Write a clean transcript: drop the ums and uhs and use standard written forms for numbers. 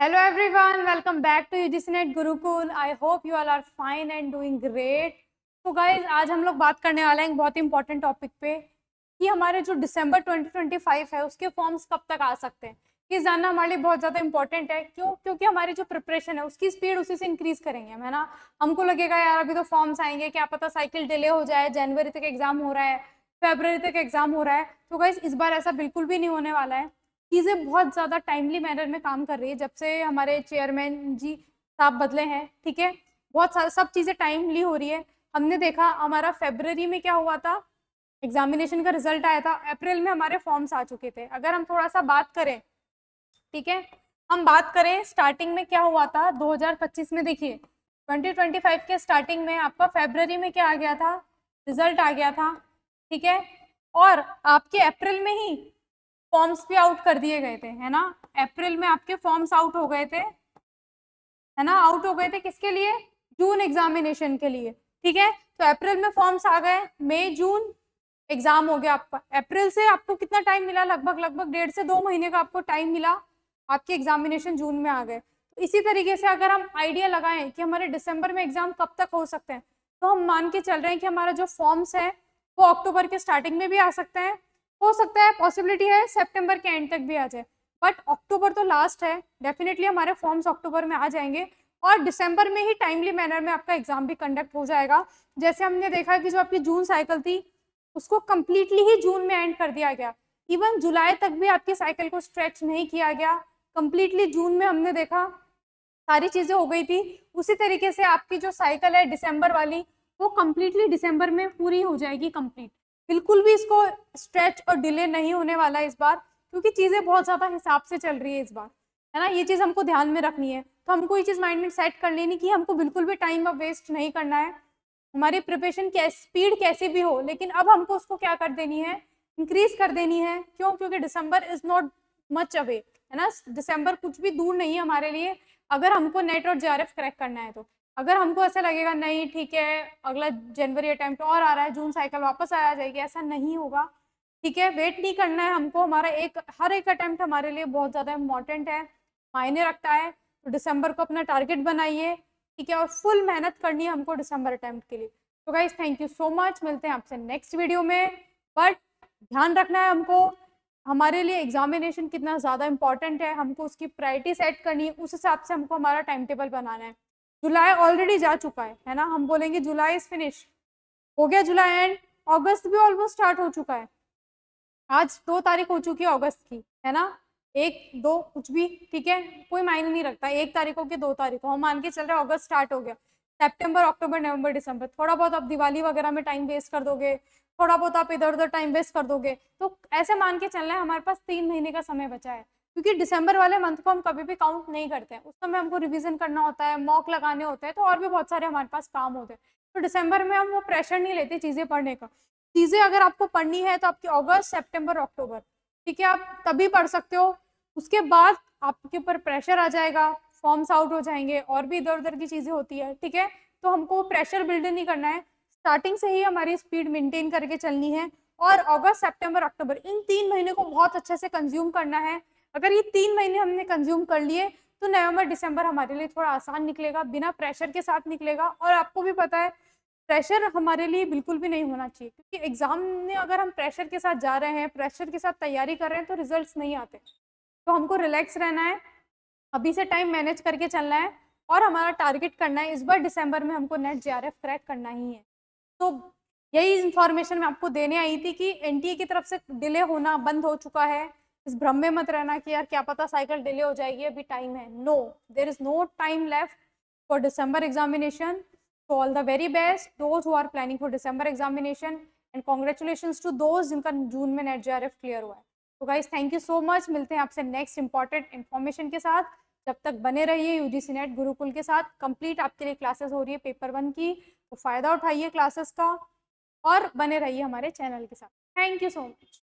Hello everyone, welcome back to UGC Net Gurukul. I hope you all are fine and doing great. तो guys आज हम लोग बात करने वाले हैं एक बहुत इंपॉर्टेंट टॉपिक पे कि हमारे जो दिसंबर 2025 है उसके फॉर्म्स कब तक आ सकते हैं। ये जानना हमारे लिए बहुत ज़्यादा इंपॉर्टेंट है। क्यों? क्योंकि हमारी जो प्रिपरेशन है उसकी स्पीड उसी से इंक्रीज करेंगे हम, है ना। हमको लगेगा यार अभी तो फॉर्म्स आएंगे, क्या पता साइकिल डिले हो जाए, जनवरी तक एग्जाम हो रहा है, फेब्रवरी तक एग्जाम हो रहा है। तो गाइज इस बार ऐसा बिल्कुल भी नहीं होने वाला है। चीज़ें बहुत ज़्यादा टाइमली मैनर में काम कर रही है जब से हमारे चेयरमैन जी साहब बदले हैं। ठीक है, बहुत सारा सब चीज़ें टाइमली हो रही है। हमने देखा हमारा फेब्रवरी में क्या हुआ था, एग्जामिनेशन का रिजल्ट आया था, अप्रैल में हमारे फॉर्म्स आ चुके थे। अगर हम थोड़ा सा बात करें, ठीक है, हम बात करें स्टार्टिंग में क्या हुआ था 2025 में। देखिए 2025 के स्टार्टिंग में आपका फेब्रवरी में क्या आ गया था, रिजल्ट आ गया था। ठीक है, और आपके अप्रैल में ही फॉर्म्स भी आउट कर दिए गए थे, है ना। अप्रैल में आपके फॉर्म्स आउट हो गए थे, है ना, आउट हो गए थे किसके लिए, जून एग्जामिनेशन के लिए। ठीक है, तो अप्रैल में फॉर्म्स आ गए, मई जून एग्जाम हो गया आपका। अप्रैल से आपको कितना टाइम मिला, लगभग 1.5 से 2 महीने का आपको टाइम मिला, आपके एग्जामिनेशन जून में आ गए। तो इसी तरीके से अगर हम आइडिया लगाएं कि हमारे दिसंबर में एग्जाम कब तक हो सकते हैं, तो हम मान के चल रहे हैं कि हमारा जो फॉर्म्स है वो अक्टूबर के स्टार्टिंग में भी आ सकते हैं, हो सकता है पॉसिबिलिटी है सितंबर के एंड तक भी आ जाए, बट अक्टूबर तो लास्ट है। डेफिनेटली हमारे फॉर्म्स अक्टूबर में आ जाएंगे और दिसंबर में ही टाइमली मैनर में आपका एग्जाम भी कंडक्ट हो जाएगा। जैसे हमने देखा कि जो आपकी जून साइकिल थी उसको कंप्लीटली ही जून में एंड कर दिया गया, इवन जुलाई तक भी आपकी साइकिल को स्ट्रेच नहीं किया गया, कंप्लीटली जून में हमने देखा सारी चीजें हो गई थी। उसी तरीके से आपकी जो साइकिल है दिसंबर वाली वो कंप्लीटली दिसंबर में पूरी हो जाएगी कंप्लीट। बिल्कुल भी इसको स्ट्रेच और डिले नहीं होने वाला इस बार, क्योंकि चीजें बहुत ज्यादा हिसाब से चल रही है इस बार, है ना। ये चीज हमको ध्यान में रखनी है, तो हमको ये चीज माइंड में सेट कर लेनी कि हमको बिल्कुल भी टाइम अब वेस्ट नहीं करना है। हमारी प्रिपरेशन स्पीड कैसी भी हो, लेकिन अब हमको उसको क्या कर देनी है, इंक्रीज कर देनी है। क्यों? क्योंकि दिसंबर इज नॉट मच अवे, है ना। दिसंबर कुछ भी दूर नहीं है हमारे लिए, अगर हमको नेट और जेआरएफ क्रैक करना है तो। अगर हमको ऐसा लगेगा नहीं ठीक है अगला जनवरी अटेम्प्ट और आ रहा है, जून साइकिल वापस आ जाएगी, ऐसा नहीं होगा। ठीक है, वेट नहीं करना है हमको, हमारा हर एक अटेम्प्ट हमारे लिए बहुत ज्यादा इंपॉर्टेंट है, मायने रखता है। तो दिसंबर को अपना टारगेट बनाइए, ठीक है, और फुल मेहनत करनी है हमको दिसंबर अटेम्प्ट के लिए। तो guys thank you so much, मिलते हैं आपसे नेक्स्ट वीडियो में। बट ध्यान रखना है हमको, हमारे लिए एग्जामिनेशन कितना ज़्यादा इंपॉर्टेंट है, हमको उसकी प्रायोरिटी सेट करनी है, उस हिसाब से हमको हमारा टाइम टेबल बनाना है। जुलाई ऑलरेडी जा चुका है ना, हम बोलेंगे जुलाई इज फिनिश, हो गया जुलाई एंड, अगस्त भी ऑलमोस्ट स्टार्ट हो चुका है। आज 2 तारीख हो चुकी है अगस्त की, है ना, 1 2 कुछ भी, ठीक है, कोई मायने नहीं रखता, 1 तारीख हो कि 2 तारीख हो, हम मान के चल रहे हैं अगस्त स्टार्ट हो गया। सितंबर अक्टूबर नवंबर दिसंबर, थोड़ा बहुत आप दिवाली वगैरह में टाइम वेस्ट कर दोगे, थोड़ा बहुत आप इधर उधर टाइम वेस्ट कर दोगे, तो ऐसे मान के चलना है हमारे पास 3 महीने का समय बचा है। क्योंकि दिसंबर वाले मंथ को हम कभी भी काउंट नहीं करते हैं, उस समय हमको रिविजन करना होता है, मॉक लगाने होते हैं, तो और भी बहुत सारे हमारे पास काम होते हैं। तो दिसंबर में हम वो प्रेशर नहीं लेते चीजें पढ़ने का। चीजें अगर आपको पढ़नी है तो आपकी अगस्त सितंबर अक्टूबर, ठीक है, आप तभी पढ़ सकते हो। उसके बाद आपके ऊपर प्रेशर आ जाएगा, फॉर्म्स आउट हो जाएंगे और भी इधर उधर की चीजें होती है, ठीक है। तो हमको प्रेशर बिल्ड नहीं करना है, स्टार्टिंग से ही हमारी स्पीड मेंटेन करके चलनी है। और अगस्त सितंबर अक्टूबर इन 3 महीने को बहुत अच्छे से कंज्यूम करना है। अगर ये 3 महीने हमने कंज्यूम कर लिए तो नवंबर दिसंबर हमारे लिए थोड़ा आसान निकलेगा, बिना प्रेशर के साथ निकलेगा। और आपको भी पता है प्रेशर हमारे लिए बिल्कुल भी नहीं होना चाहिए, क्योंकि एग्जाम में अगर हम प्रेशर के साथ जा रहे हैं, प्रेशर के साथ तैयारी कर रहे हैं, तो रिजल्ट्स नहीं आते। तो हमको रिलैक्स रहना है, अभी से टाइम मैनेज करके चलना है और हमारा टारगेट करना है इस बार दिसंबर में हमको नेट जेआरएफ क्रैक करना ही है। तो यही इंफॉर्मेशन मैं आपको देने आई थी कि एनटीए की तरफ से डिले होना बंद हो चुका है। इस भ्रम में मत रहना कि यार क्या पता साइकिल डिले हो जाएगी, अभी टाइम है। No, there is no time left for December examination. So all the very best those who are planning for December examination and congratulations to those जिनका जून में नेट जेआरएफ क्लियर हुआ है। तो guys thank you so much, मिलते हैं आपसे next important information के साथ। जब तक बने रहिए यूजीसी नेट गुरुकुल के साथ, कंप्लीट आपके लिए क्लासेस हो रही है पेपर 1 की, तो फायदा उठाइए क्लासेस का और बने रहिए हमारे चैनल के साथ। Thank you so much.